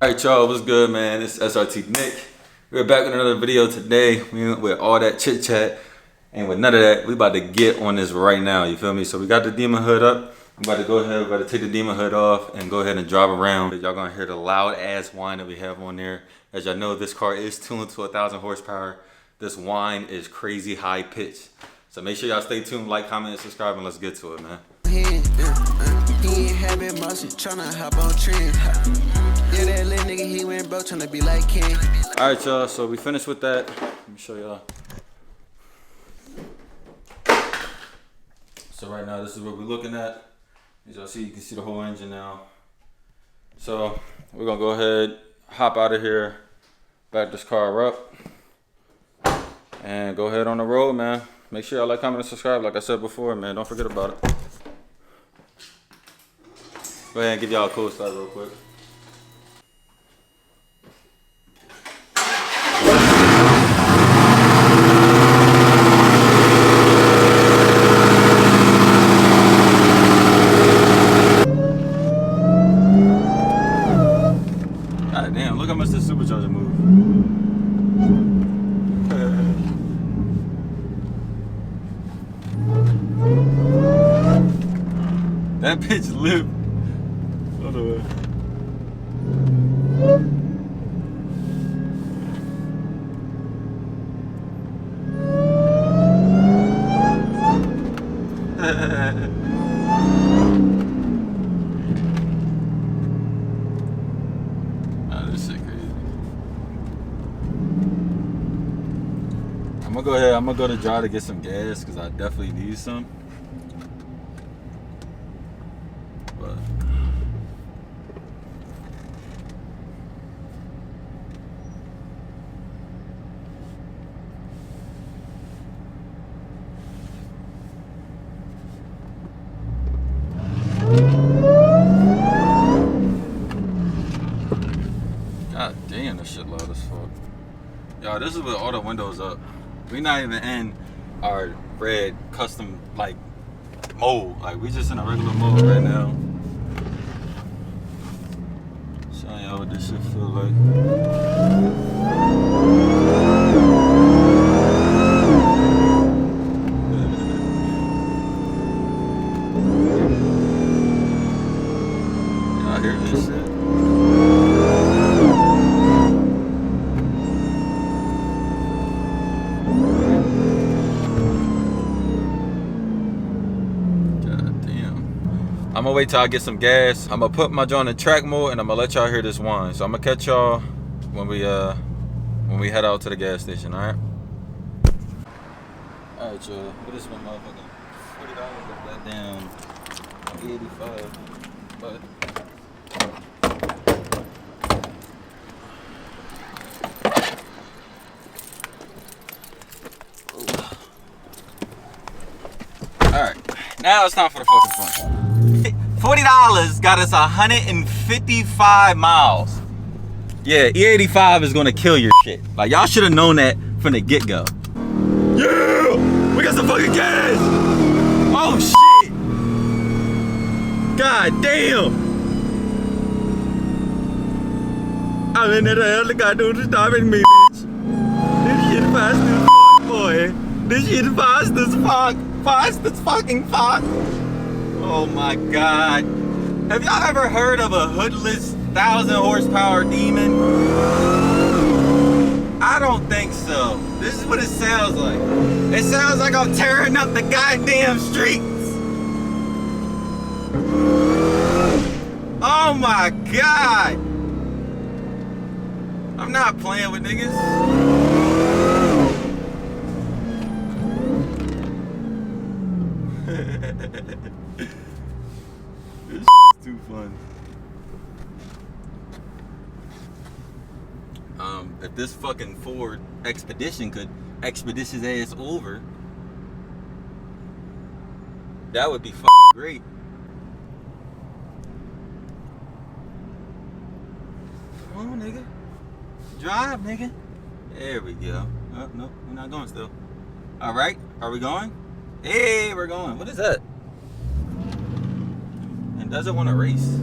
Alright y'all, what's good, man? It's SRT Nick. We're back with another video today. We went with all that chit chat and with none of that, we about to get on this right now, you feel me? So we got the demon hood up. I'm about to go ahead, about to take the demon hood off and go ahead and drive around. Y'all gonna hear the loud ass whine that we have on there. As y'all know, this car is tuned to 1,000 horsepower. This whine is crazy high pitch. So make sure y'all stay tuned, like, comment, and subscribe, and let's get to it, man. He ain't having muscle, tryna hop on trend. Yeah, that little nigga, he went broke, tryna be like King. Alright y'all, so we finished with that. Let me show y'all. So right now, this is what we're looking at. As y'all see, you can see the whole engine now. So we're gonna go ahead, hop out of here, back this car up, and go ahead on the road, man. Make sure y'all like, comment, and subscribe. Like I said before, man, don't forget about it. Go ahead and give y'all a cool start real quick. God damn, look how much this supercharger moves. That bitch lit. Hold on. Oh, this shit crazy. I'm gonna go ahead. I'm gonna go to dry to get some gas because I definitely need some. But God damn, this shit loud as fuck. Y'all, this is with all the windows up. We not even in our red custom like mode. Like we just in a regular mode right now. Showing y'all what this shit feel like. Y'all hear this shit? I'm gonna wait till I get some gas. I'm gonna put my joint in track mode and I'm gonna let y'all hear this whine. So I'm gonna catch y'all when we head out to the gas station, alright? Alright y'all, what is my motherfucking $40 of that damn 85. But alright, now it's time for the fucking fun. $40 got us 155 miles. Yeah, E85 is gonna kill your shit. Like y'all should have known that from the get-go. Yeah! We got some fucking gas! Oh shit! God damn! I'm in there, all the guy doing is stopping me, bitch. This shit fast as fuck, boy. This shit fast as fuck. Fast as fucking fuck. Oh my God. Have y'all ever heard of a hoodless 1,000 horsepower demon? I don't think so. This is what it sounds like. It sounds like I'm tearing up the goddamn streets. Oh my God. I'm not playing with niggas. This is too fun. If this fucking Ford Expedition could expedite his ass over, that would be fucking great. Come on, nigga. Drive, nigga. There we go. Oh, no, we're not going still. All right, are we going? Hey, we're going. What is that? And does it want to race?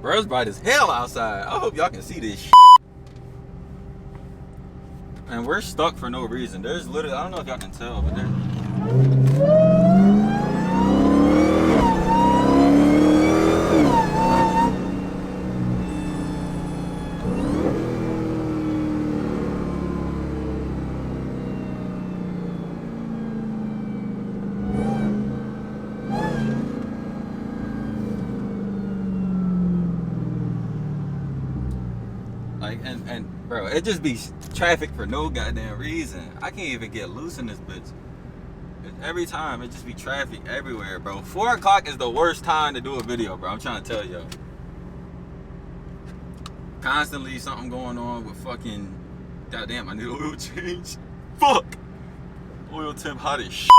Bro, it's bright as hell outside. I hope y'all can see this shit. And we're stuck for no reason. There's literally, I don't know if y'all can tell, but there. Like, and bro, it just be traffic for no goddamn reason. I can't even get loose in this bitch. Every time it just be traffic everywhere, bro. 4 o'clock is the worst time to do a video, bro. I'm trying to tell y'all. Constantly something going on with fucking, goddamn, I need an oil change. Fuck. Oil temp hot as shit.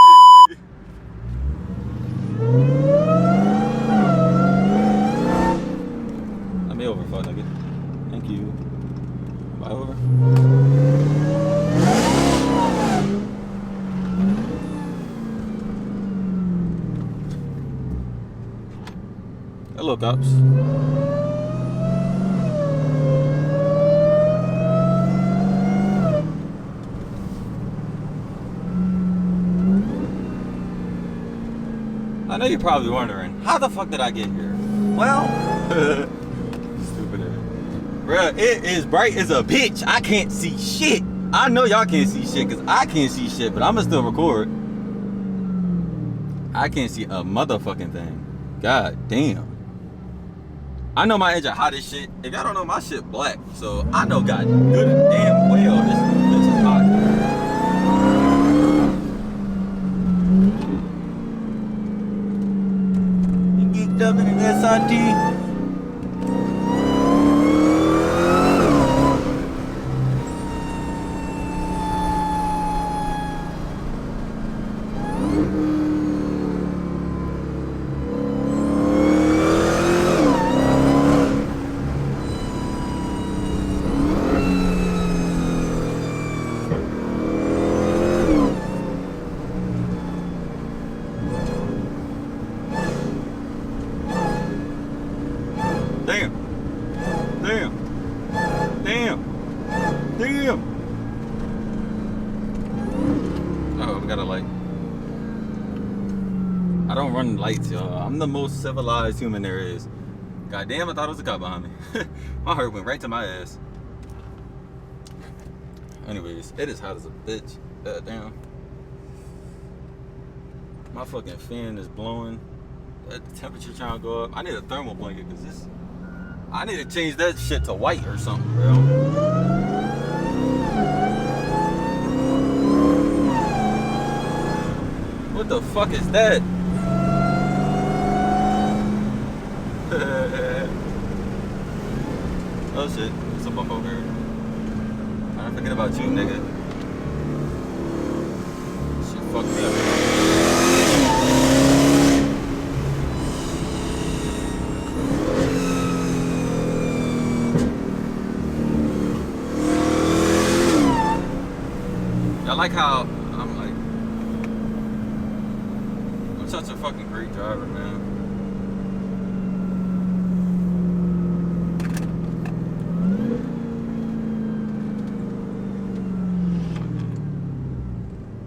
Let me over, fuck nigga. Thank you. Bye over. Hello, cops. I know you're probably wondering, how the fuck did I get here? Well, stupid ass. Bruh, it is bright as a bitch. I can't see shit. I know y'all can't see shit because I can't see shit, but I'ma still record. I can't see a motherfucking thing. God damn. I know my engine hot as shit. If y'all don't know, my shit black. So I know God good and damn well this bitch is hot. You geeked up in an SRT? Damn. Damn. Damn. Damn. Oh, we got a light. I don't run lights, y'all. I'm the most civilized human there is. God damn, I thought it was a cop behind me. My heart went right to my ass. Anyways, it is hot as a bitch. God damn. My fucking fan is blowing. The temperature trying to go up. I need a thermal blanket because this. I need to change that shit to white or something, bro. What the fuck is that? Oh shit, it's a bump over here. I'm forget about you, nigga. Shit fucked me up. I like how I'm such a fucking great driver, man.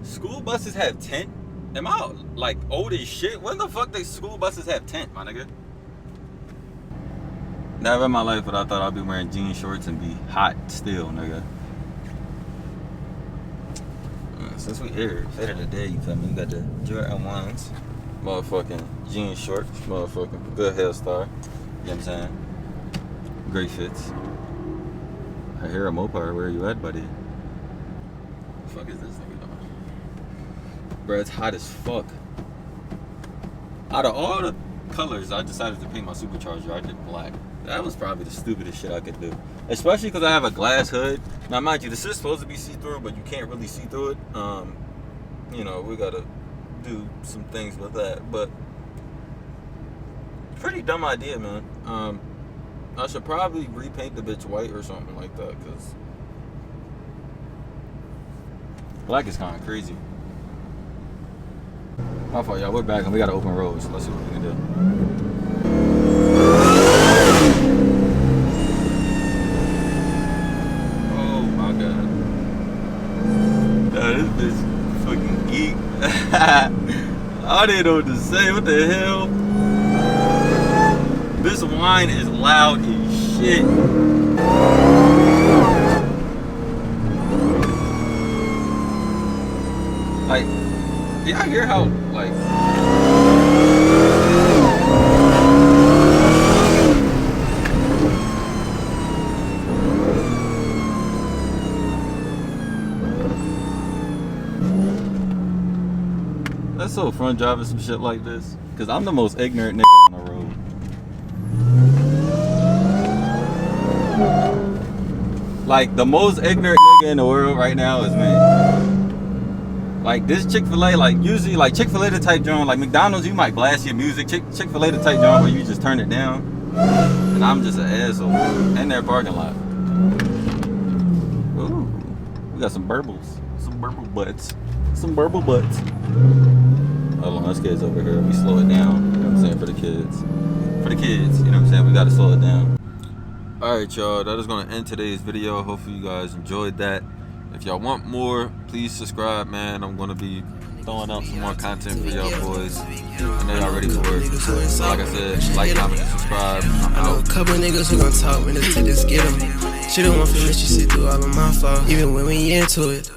School buses have tent? Am I like old as shit? When the fuck do school buses have tent, my nigga? Never in my life would I thought I'd be wearing jean shorts and be hot still, nigga. Since we here, later today, you feel me? We got the Jordan ones, motherfucking jean shorts, motherfucking good hairstyle. You know what I'm saying? Great fits. I hear a Mopar. Where you at, buddy? The fuck is this nigga doing? Bro, it's hot as fuck. Out of all the colors, I decided to paint my supercharger. I did black. That was probably the stupidest shit I could do. Especially because I have a glass hood. Now, mind you, this is supposed to be see-through, but you can't really see through it. You know, we gotta do some things with that. But pretty dumb idea, man. I should probably repaint the bitch white or something like that, because Black is kind of crazy. My fault, y'all. We're back and we got to open roads. Let's see what we can do. Oh my god. Nah, this bitch fucking geek. I didn't know what to say. What the hell? This Whine is loud as shit. Like, did y'all hear how, like... That's so fun driving some shit like this. Cause I'm the most ignorant nigga on the road. Like, the most ignorant nigga in the world right now is me. Like, this Chick-fil-A, like, usually, like, Chick-fil-A the type joint, like, McDonald's, you might blast your music. Chick-fil-A the type joint where you just turn it down. And I'm just an asshole. In their parking lot. Ooh. We got some burbles. Some burble butts. Some burble butts. Hold on, this kid's over here. We slow it down. You know what I'm saying? For the kids. For the kids, you know what I'm saying? We gotta slow it down. Alright, y'all. That is gonna end today's video. Hopefully you guys enjoyed that. If y'all want more, please subscribe, man. I'm gonna be throwing out some more content for y'all boys. I know y'all ready for it. So like I said, like, comment, and subscribe. I'm I know a out. couple niggas who gon' talk when this to this get 'em. She don't want to let you sit through all of my fault, even when we into it.